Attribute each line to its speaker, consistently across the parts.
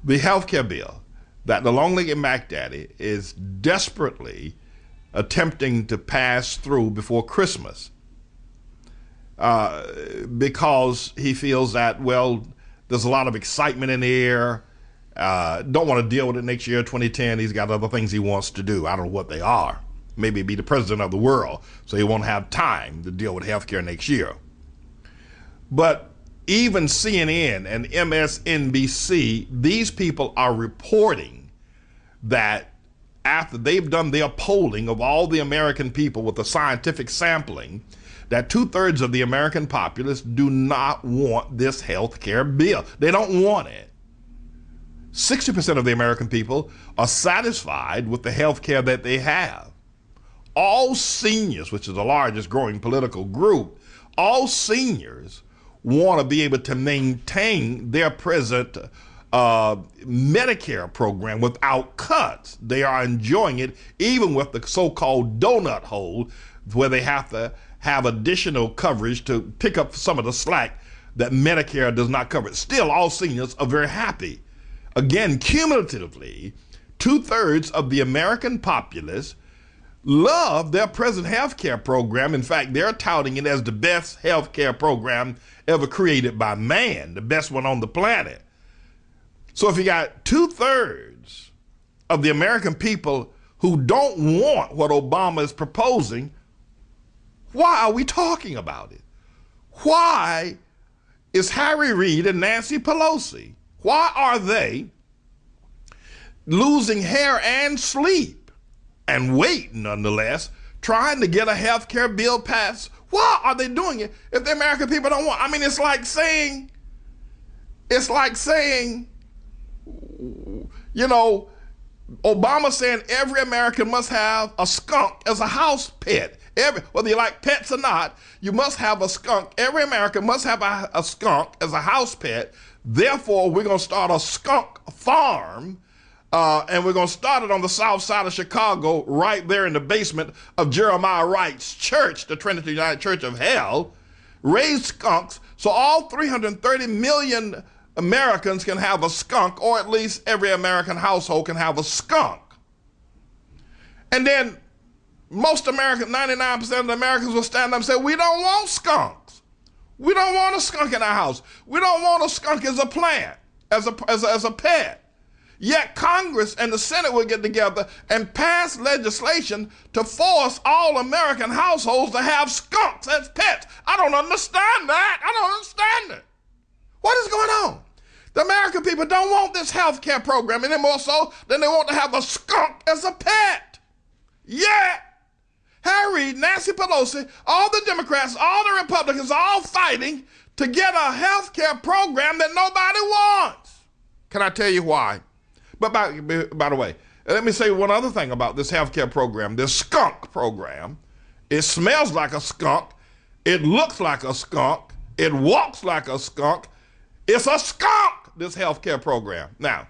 Speaker 1: the health care bill that the long-legged Mac Daddy is desperately attempting to pass through before Christmas because he feels that, well, there's a lot of excitement in the air. Don't want to deal with it next year, 2010. He's got other things he wants to do. I don't know what they are. Maybe be the president of the world, so he won't have time to deal with healthcare next year. But even CNN and MSNBC, these people are reporting that after they've done their polling of all the American people with a scientific sampling, that 2/3 of the American populace do not want this health care bill. They don't want it. 60% of the American people are satisfied with the health care that they have. All seniors, which is the largest growing political group, all seniors want to be able to maintain their present Medicare program without cuts. They are enjoying it, even with the so-called donut hole, where they have to have additional coverage to pick up some of the slack that Medicare does not cover. Still, all seniors are very happy. Again, cumulatively, 2/3 of the American populace love their present health care program. In fact, they're touting it as the best health care program ever created by man, the best one on the planet. So if you got 2/3 of the American people who don't want what Obama is proposing, why are we talking about it? Why is Harry Reid and Nancy Pelosi, why are they losing hair and sleep and weight, nonetheless, trying to get a health care bill passed? Why are they doing it if the American people don't want? I mean, it's like saying, you know, Obama saying every American must have a skunk as a house pet. Whether you like pets or not, you must have a skunk. Every American must have a skunk as a house pet. Therefore, we're going to start a skunk farm, and we're going to start it on the south side of Chicago, right there in the basement of Jeremiah Wright's church, the Trinity United Church of Hell. Raise skunks so all 330 million Americans can have a skunk, or at least every American household can have a skunk. And then most Americans, 99% of the Americans will stand up and say, we don't want skunks. We don't want a skunk in our house. We don't want a skunk as a plant, as a pet. Yet Congress and the Senate will get together and pass legislation to force all American households to have skunks as pets. I don't understand that. I don't understand it. What is going on? The American people don't want this health care program any more so than they want to have a skunk as a pet. Yet Harry, Nancy Pelosi, all the Democrats, all the Republicans, all fighting to get a health care program that nobody wants. Can I tell you why? But by the way, let me say one other thing about this health care program, this skunk program. It smells like a skunk. It looks like a skunk. It walks like a skunk. It's a skunk, this health care program. Now,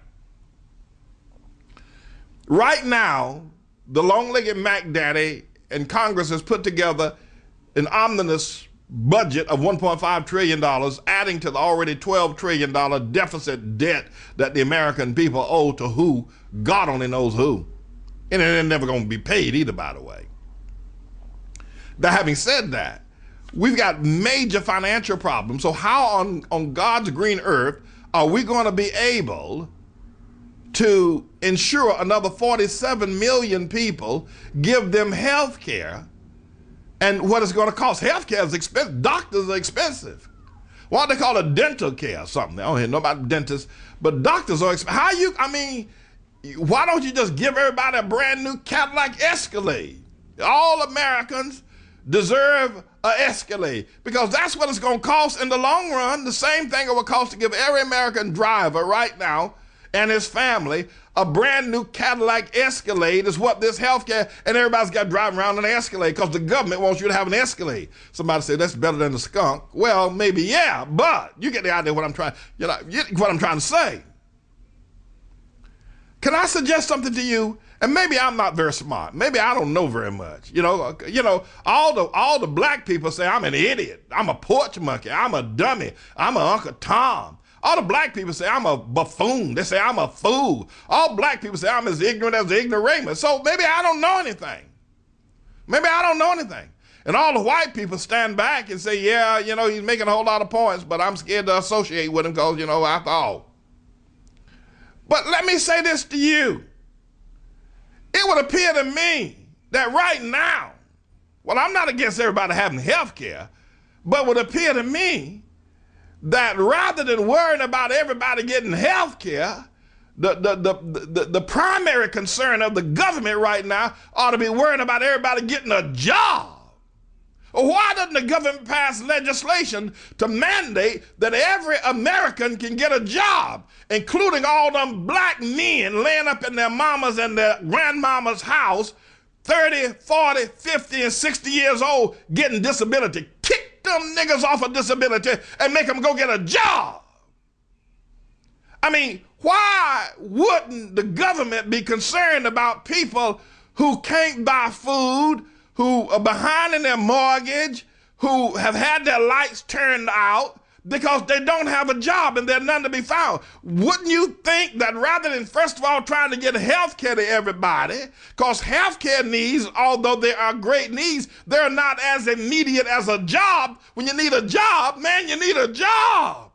Speaker 1: right now, the long-legged Mac Daddy and Congress has put together an omnibus budget of $1.5 trillion, adding to the already $12 trillion deficit debt that the American people owe to who? God only knows who. And it's never going to be paid either, by the way. Now, having said that, we've got major financial problems. So how on God's green earth are we going to be able to ensure another 47 million people, give them health care, and what it's going to cost? Health care is expensive. Doctors are expensive. Why don't they call it dental care or something? I don't hear nobody dentists, but doctors are expensive. Why don't you just give everybody a brand new Cadillac Escalade? All Americans deserve an Escalade, because that's what it's going to cost in the long run. The same thing it would cost to give every American driver right now and his family a brand new Cadillac Escalade is what this healthcare, and everybody's got driving around in an Escalade because the government wants you to have an Escalade. Somebody said that's better than the skunk. Well, maybe, yeah, but you get the idea what I'm trying to say. Can I suggest something to you? And maybe I'm not very smart. Maybe I don't know very much. All the black people say I'm an idiot. I'm a porch monkey. I'm a dummy. I'm an Uncle Tom. All the black people say I'm a buffoon. They say I'm a fool. All black people say I'm as ignorant as the ignoramus. So maybe I don't know anything. Maybe I don't know anything. And all the white people stand back and say, yeah, you know, he's making a whole lot of points, but I'm scared to associate with him because, you know, after all. But let me say this to you. It would appear to me that right now, well, I'm not against everybody having health care, but it would appear to me that rather than worrying about everybody getting health care, the primary concern of the government right now ought to be worrying about everybody getting a job. Why doesn't the government pass legislation to mandate that every American can get a job, including all them black men laying up in their mamas and their grandmama's house, 30, 40, 50, and 60 years old, getting disability? Kick them niggas off of disability and make them go get a job. I mean, why wouldn't the government be concerned about people who can't buy food, who are behind in their mortgage, who have had their lights turned out because they don't have a job and there's none to be found? Wouldn't you think that rather than, first of all, trying to get health care to everybody, because health care needs, although they are great needs, they're not as immediate as a job. When you need a job, man, you need a job.